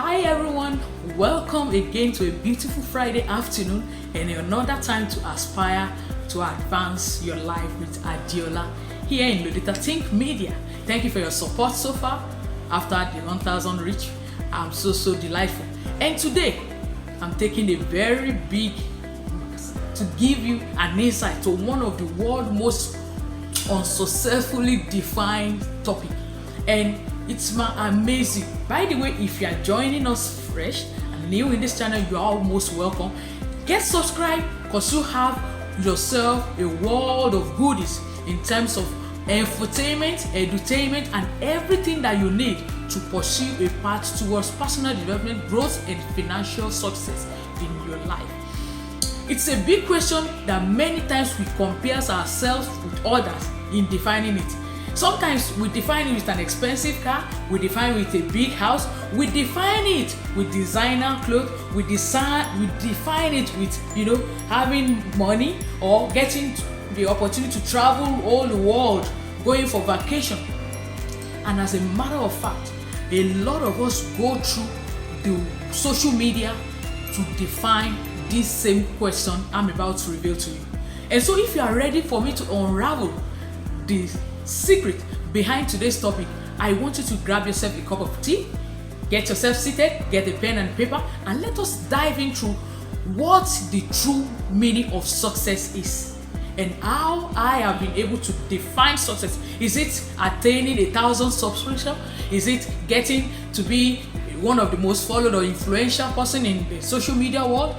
Hi everyone, welcome again to a beautiful Friday afternoon and another time to aspire to advance your life with Adiola here in Lolita Think Media. Thank you for your support so far after the 1000 reach. I'm so delightful. And today, I'm taking a very big to give you an insight to one of the world's most unsuccessfully defined topic. And it's amazing. By the way, if you are joining us fresh and new in this channel, you are almost welcome. Get subscribed because you have yourself a world of goodies in terms of infotainment, edutainment, and everything that you need to pursue a path towards personal development, growth, and financial success in your life. It's a big question that many times we compare ourselves with others in defining it. Sometimes we define it with an expensive car, we define it with a big house, we define it with designer clothes, we define it with having money or getting the opportunity to travel all the world, going for vacation. And as a matter of fact, a lot of us go through the social media to define this same question I'm about to reveal to you. And so if you are ready for me to unravel the secret behind today's topic, I want you to grab yourself a cup of tea, get yourself seated, get a pen and paper, and let us dive into what the true meaning of success is and how I have been able to define success. Is it attaining 1,000 subscriptions? Is it getting to be one of the most followed or influential person in the social media world?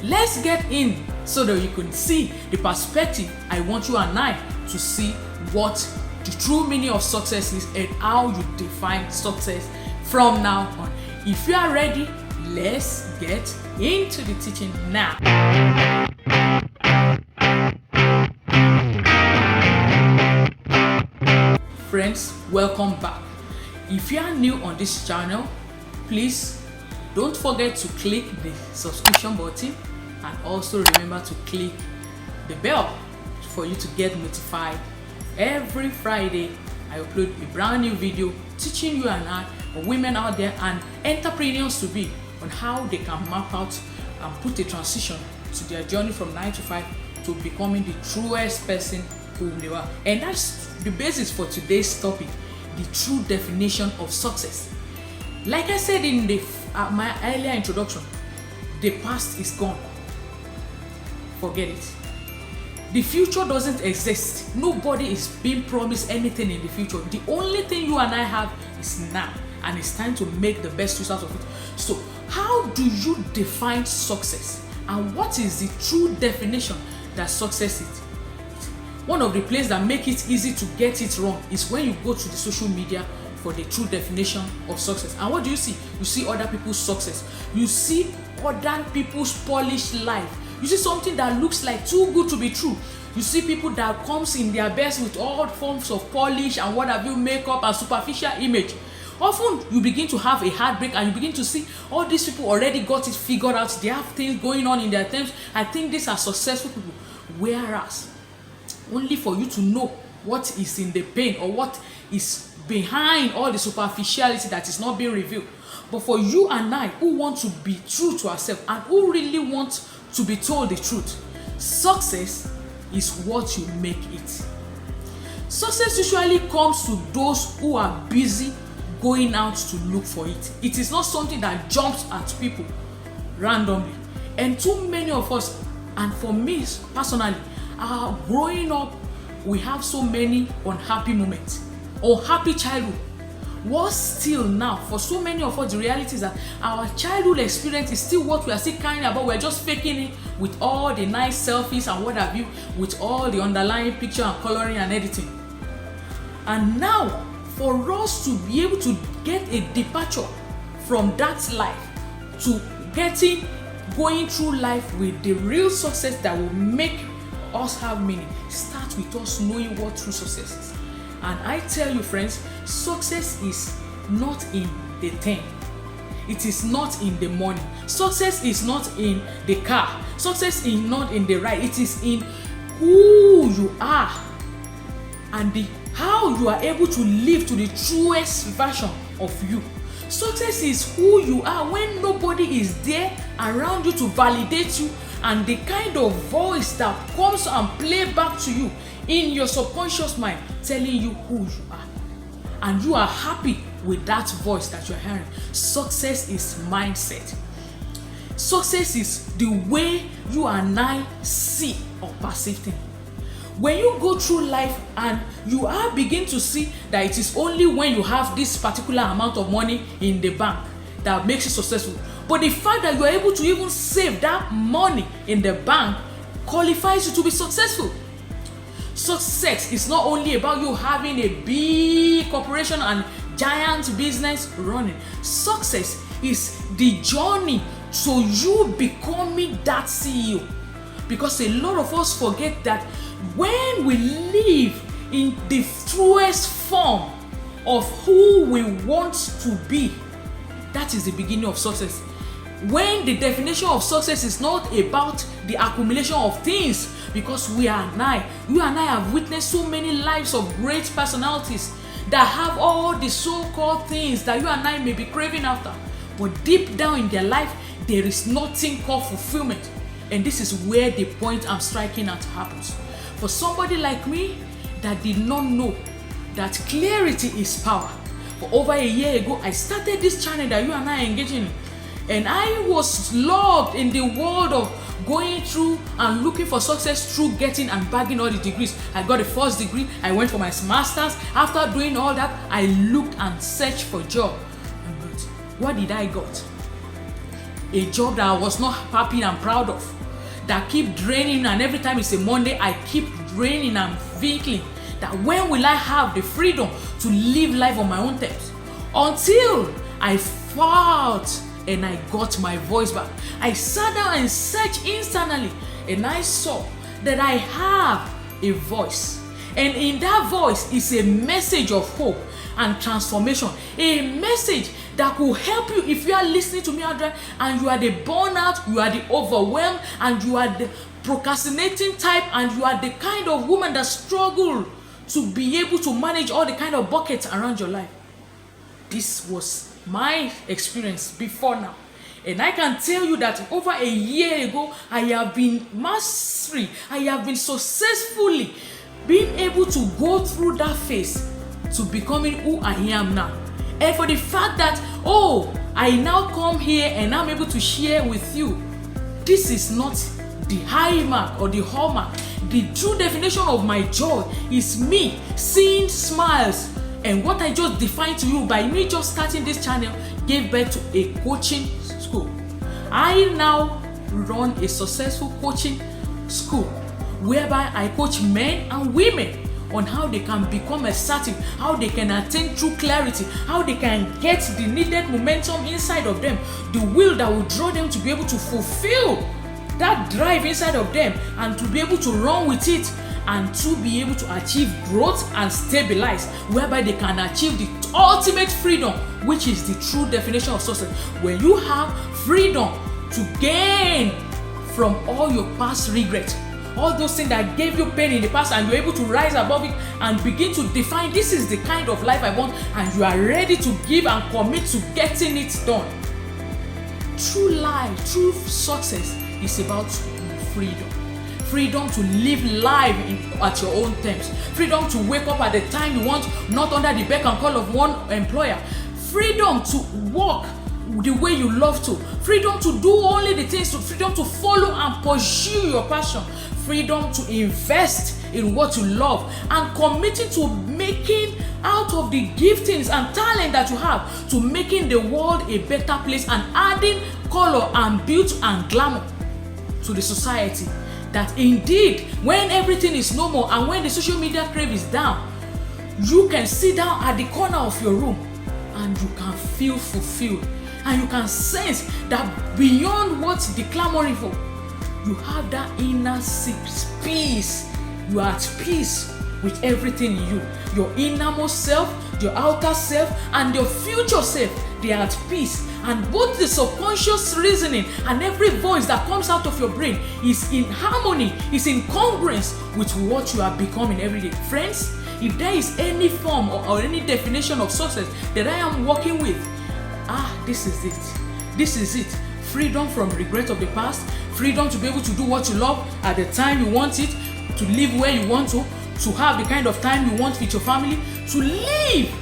Let's get in so that you can see the perspective I want you and I to see what the true meaning of success is and how you define success from now on. If you are ready, let's get into the teaching now. Friends, welcome back. If you are new on this channel, please don't forget to click the subscription button and also remember to click the bell for you to get notified. Every Friday, I upload a brand new video teaching you and I, women out there and entrepreneurs to be, on how they can map out and put a transition to their journey from 9 to 5 to becoming the truest person who they are. And that's the basis for today's topic, the true definition of success. Like I said in my earlier introduction, the past is gone. Forget it. The future doesn't exist. Nobody is being promised anything in the future. The only thing you and I have is now, and it's time to make the best use out of it. So, how do you define success? And what is the true definition that success is? One of the places that make it easy to get it wrong is when you go to the social media for the true definition of success. And what do you see? You see other people's success. You see other people's polished life. You see something that looks like too good to be true. You see people that comes in their best with all forms of polish and what have you, makeup and superficial image. Often you begin to have a heartbreak and you begin to see all these people already got it figured out. They have things going on in their terms. I think these are successful people. Whereas, only for you to know what is in the pain or what is behind all the superficiality that is not being revealed. But for you and I who want to be true to ourselves and who really want to be told the truth, success is what you make it. Success usually comes to those who are busy going out to look for it. It is not something that jumps at people randomly. And too many of us, and for me personally, growing up, we have so many unhappy moments, unhappy childhood. Worse still now, for so many of us, the reality is that our childhood experience is still what we are still carrying about. We're just faking it with all the nice selfies and what have you, with all the underlying picture and coloring and editing. And now, for us to be able to get a departure from that life to going through life with the real success that will make us have meaning, starts with us knowing what true success is. And I tell you, friends, success is not in the thing. It is not in the money. Success is not in the car. Success is not in the ride. It is in who you are and how you are able to live to the truest version of you. Success is who you are when nobody is there around you to validate you, and the kind of voice that comes and play back to you in your subconscious mind telling you who you are, and you are happy with that voice that you're hearing. Success is mindset. Success is the way you and I see or perceive things. When you go through life and you are begin to see that it is only when you have this particular amount of money in the bank that makes you successful, but the fact that you are able to even save that money in the bank qualifies you to be successful. Success is not only about you having a big corporation and giant business running. Success is the journey to you becoming that CEO. Because a lot of us forget that when we live in the truest form of who we want to be, that is the beginning of success. When the definition of success is not about the accumulation of things, because you and I have witnessed so many lives of great personalities that have all the so-called things that you and I may be craving after, but deep down in their life, there is nothing called fulfillment. And this is where the point I'm striking at happens. For somebody like me that did not know that clarity is power, for over a year ago, I started this channel that you and I are engaging in. And I was locked in the world of going through and looking for success through getting and bagging all the degrees. I got a first degree, I went for my master's. After doing all that, I looked and searched for a job. But what did I got? A job that I was not happy and proud of, that keep draining, and every time it's a Monday, I keep draining and thinking that when will I have the freedom to live life on my own terms? Until I fought and I got my voice back. I sat down and searched internally, and I saw that I have a voice. And in that voice is a message of hope and transformation. A message that will help you if you are listening to me out there and you are the burnout, you are the overwhelmed, and you are the procrastinating type, and you are the kind of woman that struggle to be able to manage all the kind of buckets around your life. This was my experience before now. And I can tell you that over a year ago, I have been mastery. I have been successfully being able to go through that phase to becoming who I am now. And for the fact that, I now come here and I'm able to share with you, this is not the high mark or the hallmark. The true definition of my joy is me seeing smiles. And what I just defined to you by me just starting this channel gave birth to a coaching school. I now run a successful coaching school whereby I coach men and women on how they can become assertive, how they can attain true clarity, how they can get the needed momentum inside of them, the will that will draw them to be able to fulfill that drive inside of them and to be able to run with it, and to be able to achieve growth and stabilize, whereby they can achieve the ultimate freedom, which is the true definition of success. When you have freedom to gain from all your past regrets, all those things that gave you pain in the past, and you're able to rise above it and begin to define, this is the kind of life I want, and you are ready to give and commit to getting it done. True life, true success is about freedom. Freedom to live life at your own terms. Freedom to wake up at the time you want, not under the beck and call of one employer. Freedom to walk the way you love to. Freedom to do only the things, freedom to follow and pursue your passion. Freedom to invest in what you love, and committing to making out of the giftings and talent that you have to making the world a better place and adding color and beauty and glamour to the society. That indeed, when everything is normal and when the social media crave is down, you can sit down at the corner of your room and you can feel fulfilled, and you can sense that beyond what the clamoring for, you have that inner peace. You are at peace with everything in you. Your innermost self, your outer self, and your future self, they are at peace. And both the subconscious reasoning and every voice that comes out of your brain is in harmony, is in congruence with what you are becoming every day. Friends, if there is any form or any definition of success that I am working with, this is it. This is it. Freedom from regret of the past, freedom to be able to do what you love at the time you want it, to live where you want to have the kind of time you want with your family, to live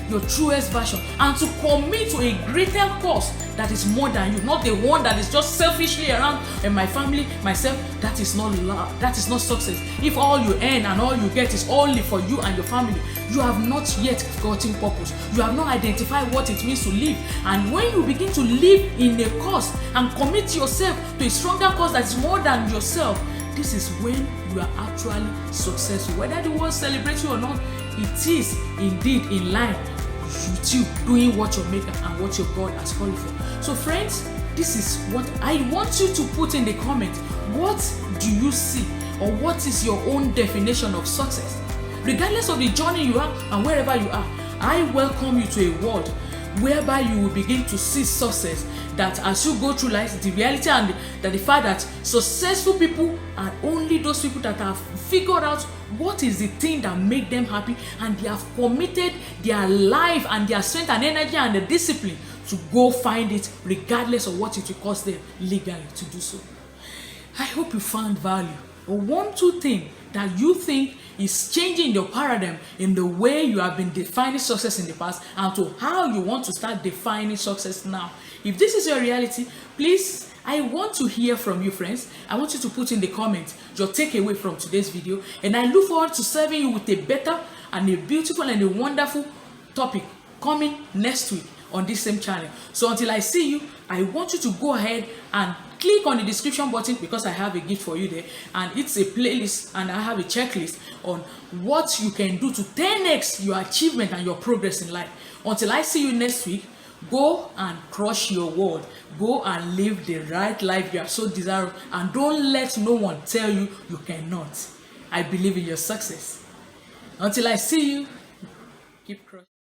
your truest version, and to commit to a greater cause that is more than you, not the one that is just selfishly around and my family, myself. That is not love. That is not success. If all you earn and all you get is only for you and your family, you have not yet gotten purpose. You have not identified what it means to live. And when you begin to live in a cause and commit yourself to a stronger cause that is more than yourself, this is when you are actually successful. Whether the world celebrates you or not, it is indeed in line with you doing what your maker and what your God has called you for. So friends, this is what I want you to put in the comment. What do you see, or what is your own definition of success? Regardless of the journey you are and wherever you are, I welcome you to a world whereby you will begin to see success, that as you go through life, the reality and the fact that successful people are only those people that have figured out what is the thing that make them happy, and they have committed their life and their strength and energy and the discipline to go find it, regardless of what it will cost them legally to do so. I hope you found value. Or 1-2 thing that you think is changing your paradigm in the way you have been defining success in the past, and to how you want to start defining success now. If this is your reality, please, I want to hear from you, friends. I want you to put in the comments your takeaway from today's video, and I look forward to serving you with a better and a beautiful and a wonderful topic coming next week on this same channel. So until I see you, I want you to go ahead and click on the description button, because I have a gift for you there, and it's a playlist, and I have a checklist on what you can do to 10x your achievement and your progress in life. Until I see you next week, go and crush your world. Go and live the right life you are so desirous, and don't let no one tell you you cannot. I believe in your success. Until I see you, keep crushing.